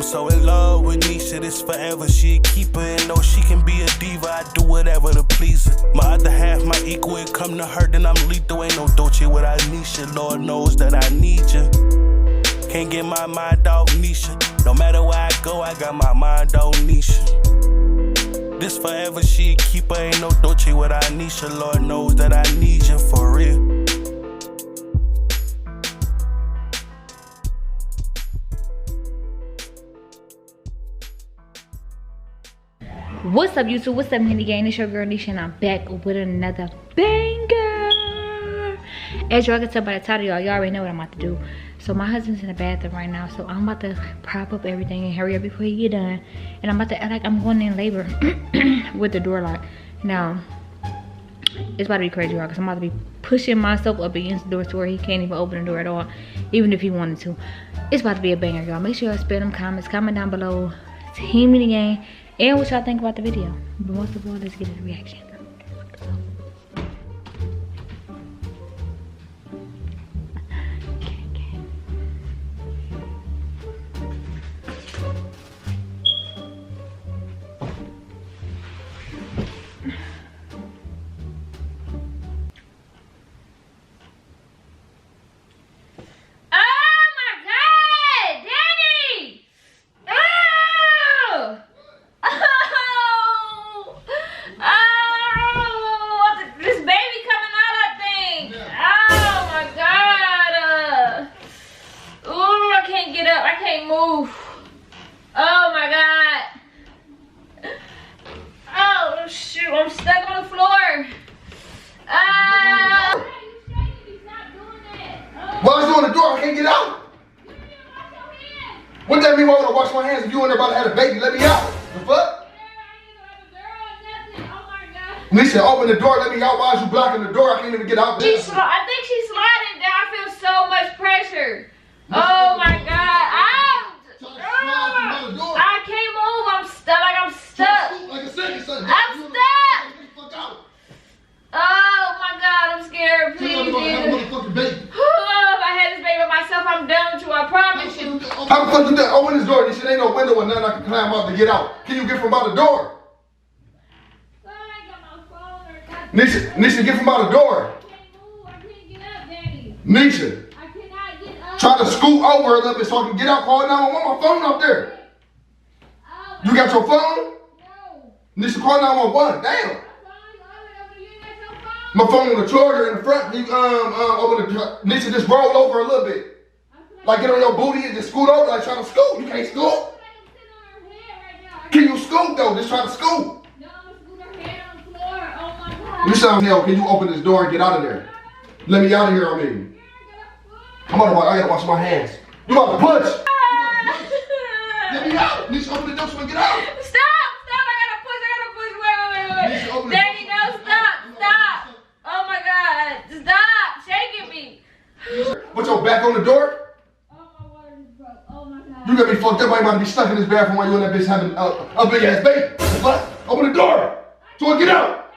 so in love with NESHA, this forever. She a keeper and know she can be a diva. I do whatever to please her. My other half, my equal, it come to her, then I'm lethal. Ain't no DOLCE without NESHA. Lord knows that I need you. Can't get my mind off NESHA. No matter where I go, I got my mind on NESHA. This forever, she a keeper. Ain't no DOLCE without NESHA. Lord knows that I need you for real. What's up, YouTube? What's up, Mini Gang? It's your girl NESHA, and I'm back with another banger. As y'all can tell by the title, y'all already know what I'm about to do. So my husband's in the bathroom right now, so I'm about to prop up everything and hurry up before he get done. And I'm about to act like I'm going in labor with the door locked. Now, it's about to be crazy, y'all, because I'm about to be pushing myself up against the door to where he can't even open the door at all, even if he wanted to. It's about to be a banger, y'all. Make sure y'all spare them comments. Comment down below. Team Mini Gang. And what y'all think about the video. But most of all, let's get his reaction. I'm stuck on the floor. Why is you on the door? I can't get out. What that mean? Why would I wash my hands if you and about to have a baby? Let me out. The fuck? NESHA, open the door. Let me out. Why is you blocking the door? I can't even get out. I think she's sliding down. I feel so much pressure. Oh my God. I can't move. I'm stuck. I'm stuck. I'm stuck. Oh my God, I'm scared. Please, Jesus. Oh, if I had this baby by myself, I'm done with you. I promise you. How the fuck you done? Open this door. This shit ain't no window or nothing I can climb up to get out. Can you get from out the door? I ain't got my phone or nothing. NESHA, get from out the door. I can't move. I can't get up, Daddy. NESHA. I cannot get up. Try to scoot over a little bit so I can get out. Call 911. My phone up there. Oh, You got your phone? no. NESHA, call 911. Damn. My phone on the charger in the front. You open the NESHA, just roll over a little bit. Like get on your booty and just scoot over, like trying to scoot. You can't scoot. Can you scoot though? Just try to scoot. No, I'm scoot her head on the floor. Oh my God. You sound hell. Can you open this door and get out of there? Let me out of here, I mean. I gotta wash my hands. You about to push. Let me out. NESHA, open the door so I can get out. Stop! I gotta push. Wait. Daddy, no, stop. Oh my God, stop shaking me. Put your back on the door. Oh, my water just broke. Oh my God. You got me fucked up. I ain't about to be stuck in this bathroom while you and that bitch having a big ass baby. What? Open the door so I get out.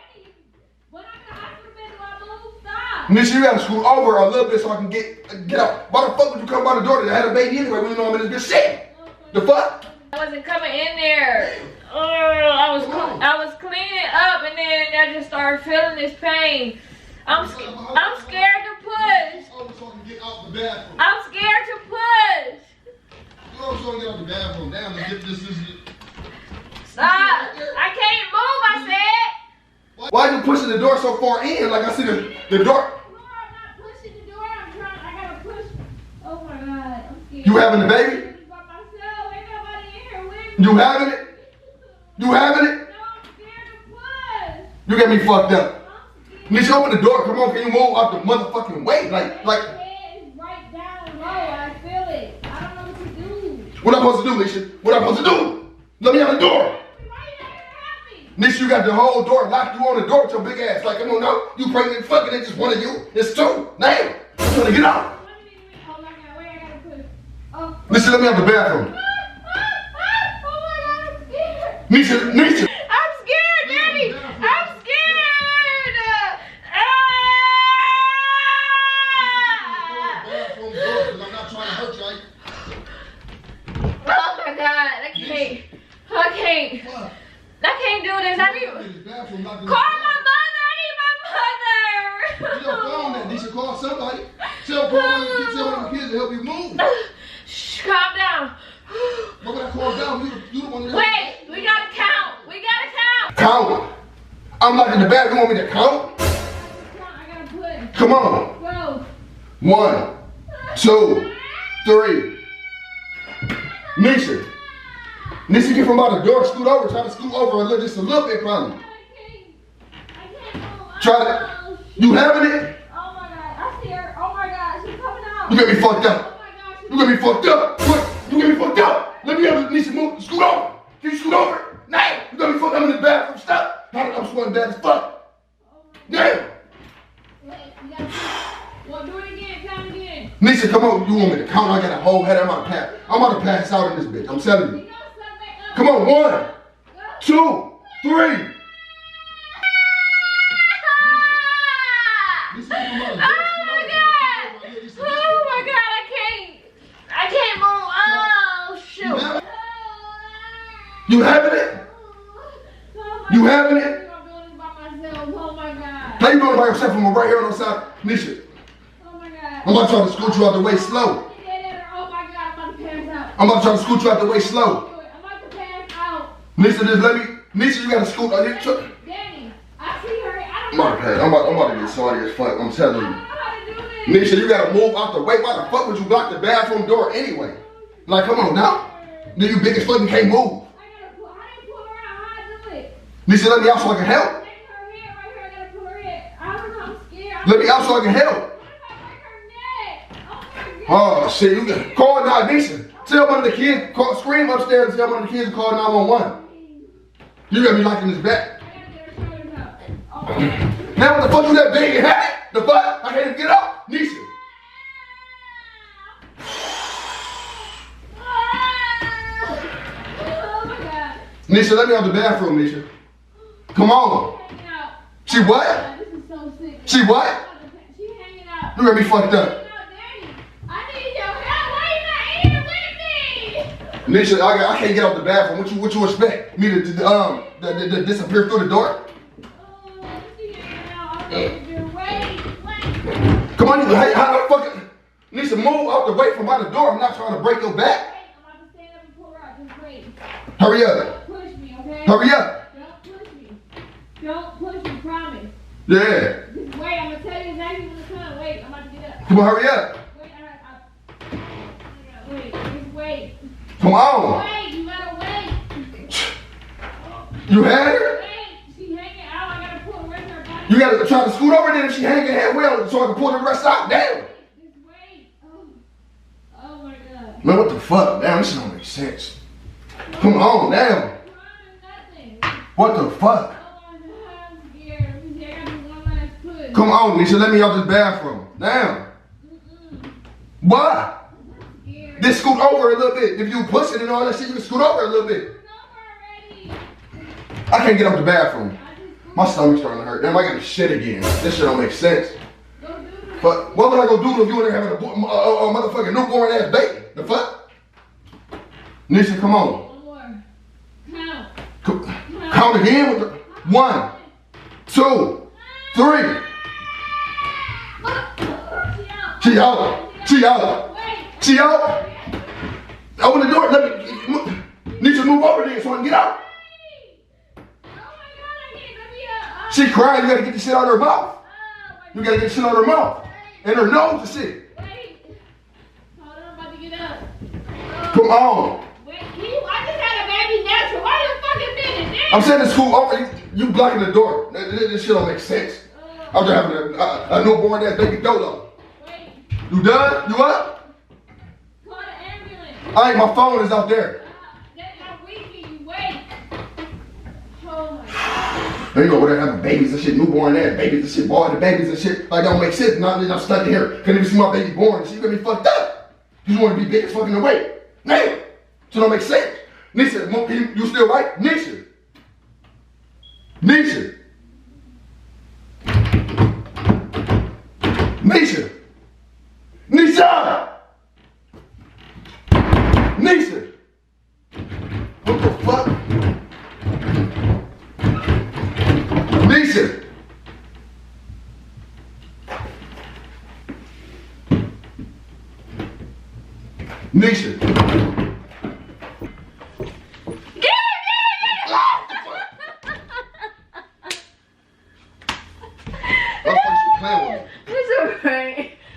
When I'm in the hospital bed, do I move? Stop. NESHA, you gotta scoot over a little bit so I can get out. Why the fuck would you come by the door that had a baby anyway? We know I'm in this bitch shit. The fuck? I wasn't coming in there. I was cleaning up and then I just started feeling this pain. I'm scared to push. I'm scared to push. Stop. I can't move, I said. Why are you pushing the door so far in? Like I see the door. I'm not pushing the door. I gotta push. Oh my God, I'm scared. You having the baby? By myself. Ain't nobody in here with me. You having it? You having it? No, I'm scared to push. You got me fucked up. NESHA, open the door. Come on, can you move out the motherfucking way? Like. My head is right down low. I feel it. I don't know what to do. What I'm supposed to do, NESHA? What I'm supposed to do? Let me out the door. Why you not happy? NESHA, you got the whole door locked. You on the door with your big ass. Like, come on, no. You pregnant, fucking. It's just one of you. It's two. Now. I'm trying to get out. Oh my God, wait, I gotta push. Oh. NESHA, let me out the bathroom. Oh my God, I'm scared. NESHA. I'm scared, Daddy. I'm scared. Oh my God. can't. What? I can't do this. I need. Call my mother. I need my mother. You don't phone that. They should call somebody. Tell one of the kids to help you move. Shh, calm down. Why would I calm down? You the one that. Wait, we gotta count. We gotta count. Count. I'm like in the back. You want me to count? I gotta put. Come on. 12. 1, 2, 3. Nisha. Nisha, get from out the door, scoot over, try to scoot over a little, just a little bit probably. I can't. Try to, you having it? Oh my god, I see her. Oh my god, she's coming out. You got me fucked up. Oh my god, You got me fucked up. What? You got me fucked up. Let me have Nisha move, scoot over. Can you scoot over? Now. You got me fucked up in the bathroom, stop. I'm sweating bad as fuck. Damn. Well, do it again, count again. Nisha, come on, you want me to count? I got a whole head, I'm about to pass out in this bitch, I'm telling you. Come on, 1, 2, 3. Oh my god, I can't move. Oh shoot. You having it? You having it? I'm doing this by myself. Oh my god. How you doing it by yourself? I'm right here on the side. Nisha, Oh my god. I'm about to try to scoot you out the way slow. Oh my god, I'm about to pass out. I'm about to try to scoot you out the way slow. I'm about to pass out. Nisha, just let me. Nisha, you gotta scoot. Danny, I see her. I don't I'm about to get sorry as fuck. I'm telling know you. how to do this. Nisha, you gotta move out the way. Why the fuck would you block the bathroom door anyway? Like, come on now. Then you big as fuck and can't move. I didn't pull her out. How I do it? Nisha, let me out so I can help. Take her head right here. I gotta pull her head. I don't know. I'm scared. Let me out so I can help. What if I break her neck? Oh my god. Oh shit, you got call now, Nisha. Tell one of the kids, scream upstairs and tell one of the kids to call 911. You got me like in this back. I gotta get her shoulders up. Oh my god. Now what the fuck you that big hat? The fuck? I can't even get up. Nisha. Oh my god. Nisha, let me out the bathroom, Nisha. Come on. Hanging out. She what? This is so sick. She what? She's hanging out. You got me fucked up. Danny, I need your help. Why you not here with me? Nisha, I can't get out the bathroom. What you expect? Me to disappear through the door? Oh, she's hanging out. I need you. Wait. Come on, how the fuck? Nisha, move out the way from by the door. I'm not trying to break your back. I'm about to stand up and pull her out. Just wait. Hurry up. Don't push me, okay? Hurry up. Don't push me. Don't push me, promise. Yeah. Just wait. I'm gonna tell you exactly when it's coming. Wait, I'm about to get up. Come on, hurry up. Wait, wait. Just wait. Come on. Wait, you gotta wait. You had her? Wait, she hanging out. I gotta pull the rest of her body. You gotta try to scoot over there if she hanging halfway so I can pull the rest out. Damn. Just wait. Oh my god. Man, what the fuck? Damn, this shit don't make sense. Come on, damn. Nothing. What the fuck? Oh my god, I'm scared. Let me see. I gotta do one last push. Come on, Nisha, let me out this bathroom. Damn. Why? I'm scared. Just scoot over a little bit. If you push it and all that shit, you can scoot over a little bit. It's over already. I can't get out the bathroom. I just My stomach's starting to hurt. Damn, I gotta shit again. This shit don't make sense. go do this. But what would I go do if you were there having a motherfucking newborn ass baby? The fuck? Nisha, come on. One more. Count. Count again with the 1, 2, 3. She out. She out. Wait. She out. Open the door. Let me. Nisha, move over there so I can get out. Oh my god, I can't. Let me up. She crying. You gotta get the shit out of her mouth. You gotta get the shit out of her mouth and her nose and shit. Wait. Hold on, I'm about to get up. Come on. Wait, I just had a baby natural. Why you fucking minute? I'm saying this school over. You blocking the door. This shit don't make sense. I'm just having a newborn ass baby dolo. Wait. You done? You up? Call the ambulance. I ain't. My phone is out there. That's not weak. You wait. Oh my god. You go over there having babies and shit, newborn ass babies and shit, boy, the babies and shit. Like, don't make sense. Now I'm stuck in here. Couldn't even see my baby born. She gonna be fucked up. You just want to be big as fucking away. Man, so don't make sense. Nisha, you still right? Nisha. Nisha. Nisha. Nisha. Nisha. What the fuck? Nisha.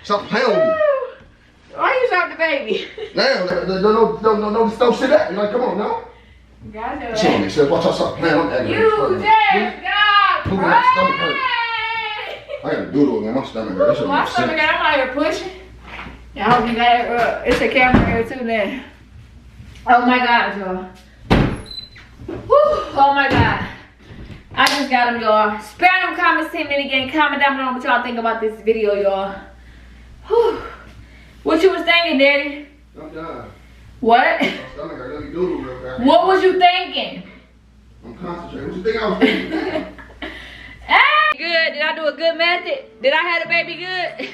Stop playing with me. Why you shot the baby? Damn, no, stop shit at me. Like, come on, no. God knows. Chill on me, sis. Watch out, stop playing. I'm acting. You just got Look, my stomach hurt. I got a doodle in my stomach hurt. My stomach hurt. I'm out here pushing. I hope you got it. It's a camera here too, then. Oh my God, y'all. Oh my God. I just got them, y'all. Spare them comments 10 minutes again. Comment down below what y'all think about this video, y'all. What you was thinking, Daddy? I'm done. What? My stomach hurt. Let me doodle real fast. What was you thinking? I'm concentrating. What you think I was thinking? Hey! Good. Did I do a good method? Did I have the baby good?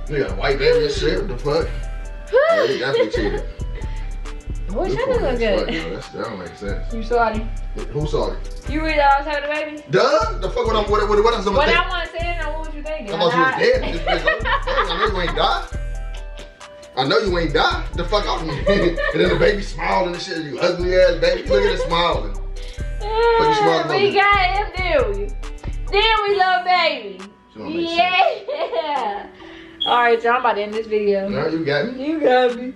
You got a white baby and shit. What the fuck? Oh, you definitely cheated. Wish I did look good. That don't make sense. You sorry? Who saw it? You really thought I was having a baby? Duh? The fuck what else am I thinking? What I want to say is, what was you thinking? I thought you was dead. This bitch, I know you ain't die. I know you ain't die. The fuck off me. And then the baby smiling and shit. You ugly ass baby. Look at it smiling. We got him, did we? Then we love baby. Yeah. Alright, y'all, I'm about to end this video. No, you got me. You got me.